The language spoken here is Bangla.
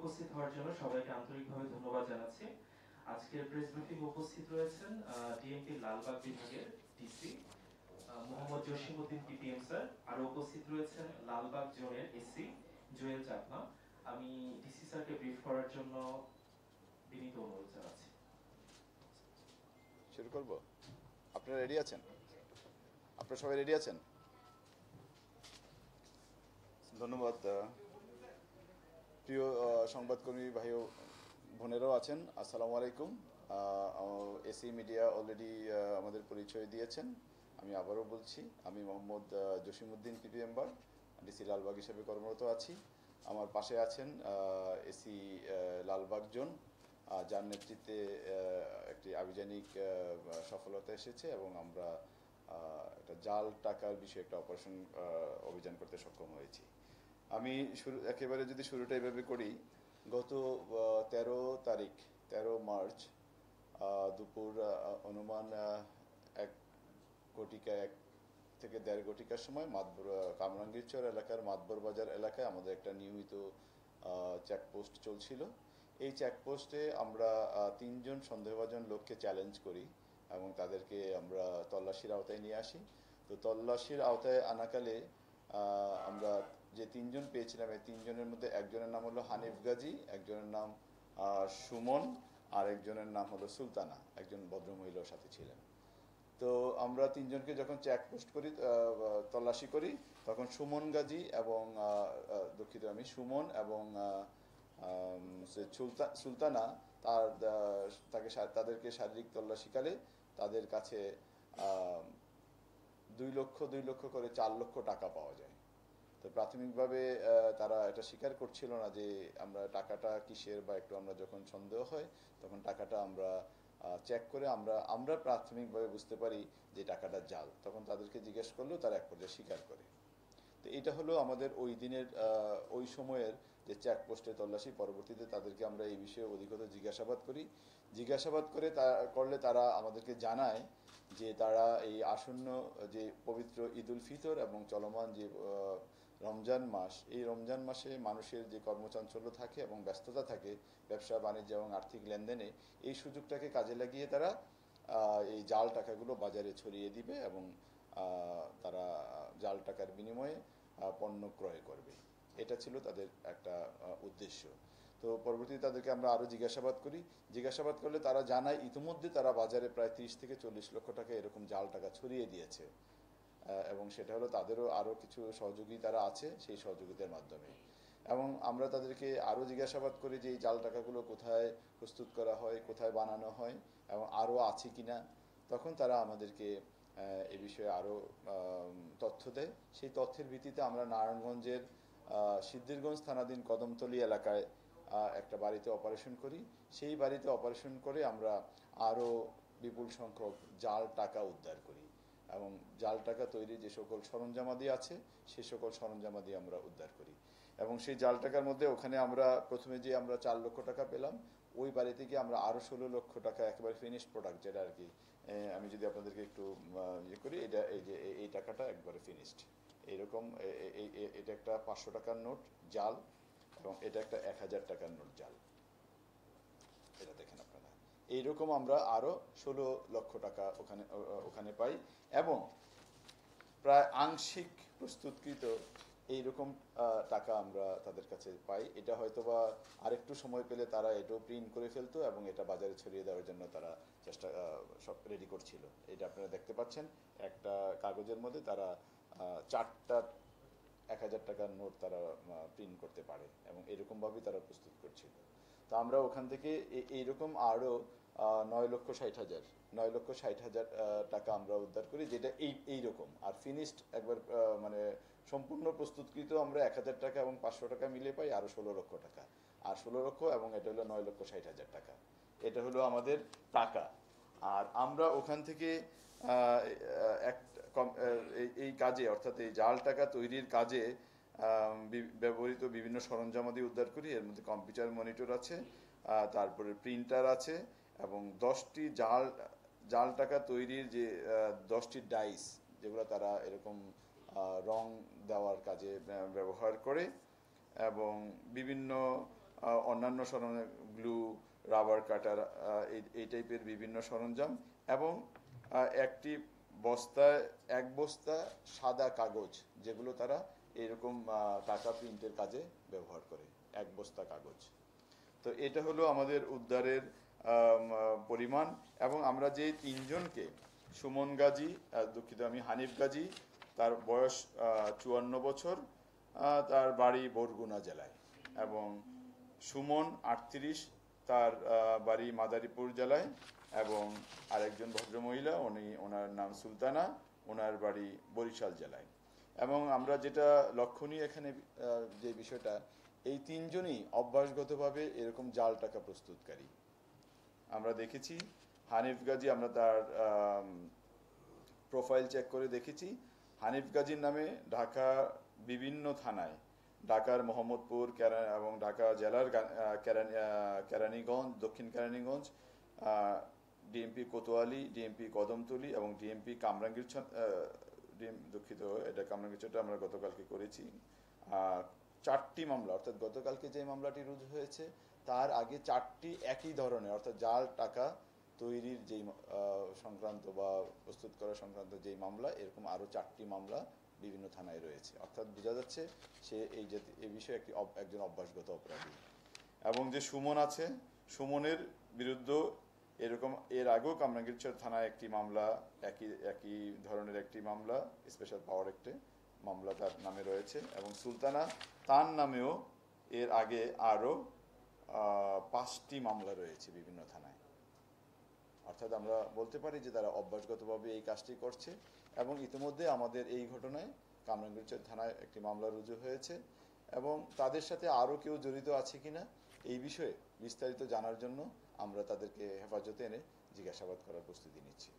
উপস্থিত হওয়ার জন্য সবাইকে আন্তরিকভাবে ধন্যবাদ জানাচ্ছি। আজকের প্রেস ব্রিফিং উপস্থিত রয়েছেন ডিএমপি লালবাগ বিভাগের DC Mohammad Jasimuddin PPM sir, আরো উপস্থিত রয়েছেন লালবাগ জোনের এসি জুয়েল চাকমা। আমি ডিসি স্যারকে ব্রিফ করার জন্য বিনীত অনুরোধ জানাচ্ছি। শুরু করব। আপনারা রেডি আছেন? আপনারা সবাই রেডি আছেন? ধন্যবাদ। প্রিয় সংবাদকর্মী ভাই ও বোনেরাও আছেন, আসসালামু আলাইকুম। এসি মিডিয়া অলরেডি আমাদের পরিচয় দিয়েছেন। আমি আবারও বলছি, আমি মোহাম্মদ জসিমউদ্দিন পিপি মেম্বার, ডিসি লালবাগ হিসেবে কর্মরত আছি। আমার পাশে আছেন এসি লালবাগ জোন, যার নেতৃত্বে একটি আভিযানিক সফলতা এসেছে এবং আমরা একটা জাল টাকার বিষয়ে একটা অপারেশন অভিযান করতে সক্ষম হয়েছি। আমি একেবারে যদি শুরুটা এভাবে করি, গত 13 মার্চ দুপুর অনুমান 1 থেকে 1.5 ঘটিকার সময় কামরাঙ্গীরচর এলাকার মাতবর বাজার এলাকায় আমাদের একটা নিয়মিত চেকপোস্ট চলছিল। এই চেকপোস্টে আমরা 3 জন সন্দেহভাজন লোককে চ্যালেঞ্জ করি এবং তাদেরকে আমরা তল্লাশির আওতায় নিয়ে আসি। তো তল্লাশির আওতায় আনাকালে আমরা যে 3 জন পেয়েছিলাম, এই 3 জনের মধ্যে একজনের নাম হলো হানিফ গাজী, একজনের নাম সুমন, আর একজনের নাম হলো সুলতানা, একজন ভদ্রমহিলার সাথে ছিলেন। তো আমরা 3 জনকে যখন চেকপোস্ট করি, তল্লাশি করি, তখন সুমন গাজী এবং সুমন এবং সুলতানা তাদেরকে শারীরিক তল্লাশিকালে তাদের কাছে 2 লক্ষ করে 4 লক্ষ টাকা পাওয়া যায়। তো প্রাথমিকভাবে তারা এটা স্বীকার করছিল না যে আমরা টাকাটা কিসের, বা একটু আমরা যখন সন্দেহ হয় তখন টাকাটা আমরা চেক করে আমরা প্রাথমিকভাবে বুঝতে পারি যে টাকাটা জাল। তখন তাদেরকে জিজ্ঞেস করলেও তারা এক পর্যায়ে স্বীকার করে। তো এটা হলো আমাদের ওই দিনের ওই সময়ের যে চেকপোস্টে তল্লাশি। পরবর্তীতে তাদেরকে আমরা এই বিষয়ে অধিকতর জিজ্ঞাসাবাদ করলে তারা আমাদেরকে জানায় যে তারা এই আসন্ন যে পবিত্র ঈদ উল ফিতর এবং চলমান যে রমজান মাস, এই রমজান মাসে মানুষের যে কর্মচাঞ্চল্য থাকে এবং ব্যস্ততা থাকে ব্যবসা বাণিজ্য এবং আর্থিক লেনদেনে, এই সুযোগটাকে কাজে লাগিয়ে তারা এই জাল টাকাগুলো বাজারে ছড়িয়ে দিবে এবং তারা জাল টাকার বিনিময়ে পণ্য ক্রয় করবে। এটা ছিল তাদের একটা উদ্দেশ্য। তো পরবর্তীতে তাদেরকে আমরা আরও জিজ্ঞাসাবাদ করলে তারা জানায় ইতিমধ্যে তারা বাজারে প্রায় 30 থেকে 40 লক্ষ টাকা এরকম জাল টাকা ছড়িয়ে দিয়েছে এবং সেটা হলো তাদেরও আরও কিছু সহযোগী তারা আছে সেই সহযোগিতার মাধ্যমে। এবং আমরা তাদেরকে আরও জিজ্ঞাসাবাদ করি যে এই জাল টাকাগুলো কোথায় প্রস্তুত করা হয়, কোথায় বানানো হয় এবং আরও আছে কিনা। তখন তারা আমাদেরকে এ বিষয়ে আরও তথ্য দেয়। সেই তথ্যের ভিত্তিতে আমরা নারায়ণগঞ্জের সিদ্ধিরগঞ্জ থানাধীন কদমতলী এলাকায় একটা বাড়িতে অপারেশন করি। সেই বাড়িতে অপারেশন করে আমরা আরও বিপুল সংখ্যক জাল টাকা উদ্ধার করি এবং জাল টাকা তৈরির যে সকল সরঞ্জামাদি আছে সেই সকল সরঞ্জামাদি আমরা উদ্ধার করি। এবং সেই জাল টাকার মধ্যে ওখানে আমরা প্রথমে যে আমরা 4 লক্ষ টাকা পেলাম, ওই বাড়ি থেকে আমরা আরও 16 লক্ষ টাকা একেবারে ফিনিশড প্রোডাক্ট, যেটা আর কি আমি যদি আপনাদেরকে একটু করি, এটা এই টাকাটা একবারে ফিনিশড। এইরকম এটা একটা 500 টাকার নোট জাল এবং এটা একটা 1000 টাকার নোট জাল। এটা দেখেন আপনারা। এইরকম আমরা আরও 16 লক্ষ টাকা ওখানে পাই এবং প্রায় আংশিক প্রস্তুতকৃত এইরকম টাকা আমরা তাদের কাছে পাই। এটা হয়তোবা আরেকটু সময় পেলে তারা এটাও প্রিন্ট করে ফেলতো এবং এটা বাজারে ছড়িয়ে দেওয়ার জন্য তারা সব রেডি করছিল। এটা আপনারা দেখতে পাচ্ছেন, একটা কাগজের মধ্যে তারা 4টা 1000 টাকার নোট তারা প্রিন্ট করতে পারে এবং এরকমভাবেই তারা প্রস্তুত করছিল। তো আমরা ওখান থেকে এইরকম আরও 9,60,000 টাকা আমরা উদ্ধার করি, যেটা এইরকম। আর ফিনিশড একবার মানে সম্পূর্ণ প্রস্তুতকৃত আমরা 1000 টাকা এবং 500 টাকা মিলে পাই আরও 16 লক্ষ টাকা। আর 16 লক্ষ এবং এটা হলো 9,60,000 টাকা। এটা হলো আমাদের টাকা। আর আমরা ওখান থেকে এই কাজে, অর্থাৎ এই জাল টাকা তৈরির কাজে ব্যবহৃত বিভিন্ন সরঞ্জামাদি উদ্ধার করি। এর মধ্যে কম্পিউটার মনিটর আছে, তারপরে প্রিন্টার আছে এবং 10টি জাল টাকা তৈরির যে 10টি ডাইস, যেগুলো তারা এরকম রং দেওয়ার কাজে ব্যবহার করে, এবং বিভিন্ন অন্যান্য সরঞ্জাম, গ্লু, রাবার কাটার, এই টাইপের বিভিন্ন সরঞ্জাম, এবং একটি বস্তায় 1 বস্তা সাদা কাগজ, যেগুলো তারা এরকম টাকা প্রিন্টের কাজে ব্যবহার করে, 1 বস্তা কাগজ। তো এটা হলো আমাদের উদ্ধারের পরিমাণ। এবং আমরা যে 3 জনকে, সুমন গাজী, দুঃখিত আমি হানিফ গাজী, তার বয়স 54 বছর, তার বাড়ি বরগুনা জেলায়, এবং সুমন 38, তার বাড়ি মাদারীপুর জেলায়, এবং আরেকজন ভদ্রমহিলা, ওনার নাম সুলতানা, ওনার বাড়ি বরিশাল জেলায়। এবং আমরা যেটা লক্ষণীয় এখানে যে বিষয়টা, এই 3 জনই অভ্যাসগতভাবে এরকম জাল টাকা প্রস্তুতকারী। আমরা দেখেছি হানিফ গাজী, আমরা তার প্রোফাইল চেক করে দেখেছি, হানিফ গাজীর নামে ঢাকা বিভিন্ন থানায়, ঢাকার মোহাম্মদপুর এবং ঢাকা জেলার কেরানীগঞ্জ, দক্ষিণ কেরানীগঞ্জ, ডিএমপি কোতোয়ালি, ডিএমপি কদমতলী এবং ডিএমপি কামরাঙ্গীরচর, দুঃখিত এটা কামরাঙ্গীরচরটা আমরা গতকালকে করেছি, 4টি মামলা, অর্থাৎ গতকালকে যে মামলাটি রুজু হয়েছে তার আগে 4টি একই ধরনের, অর্থাৎ জাল টাকা তৈরির যেই সংক্রান্ত বা প্রস্তুত করা সংক্রান্ত যেই মামলা, এরকম আরও 4টি মামলা বিভিন্ন থানায় রয়েছে। অর্থাৎ বোঝা যাচ্ছে সে এই বিষয়ে একজন অভ্যাসগত অপরাধী। এবং যে সুমন আছে, সুমনের বিরুদ্ধে এরকম এর আগেও কামরাঙ্গীরচর থানায় একটি মামলা, একই ধরনের একটি মামলা, স্পেশাল পাওয়ার একটি মামলা তার নামে রয়েছে। এবং সুলতানা, তার নামেও এর আগে আরও 5টি মামলা রয়েছে বিভিন্ন থানায়। অর্থাৎ আমরা বলতে পারি যে তারা অভ্যাসগতভাবে এই কাজটি করছে। এবং ইতিমধ্যে আমাদের এই ঘটনায় কামরাঙ্গীরচর থানায় একটি মামলা রুজু হয়েছে, এবং তাদের সাথে আরও কেউ জড়িত আছে কিনা এই বিষয়ে বিস্তারিত জানার জন্য আমরা তাদেরকে হেফাজতে এনে জিজ্ঞাসাবাদ করার প্রস্তুতি নিচ্ছি।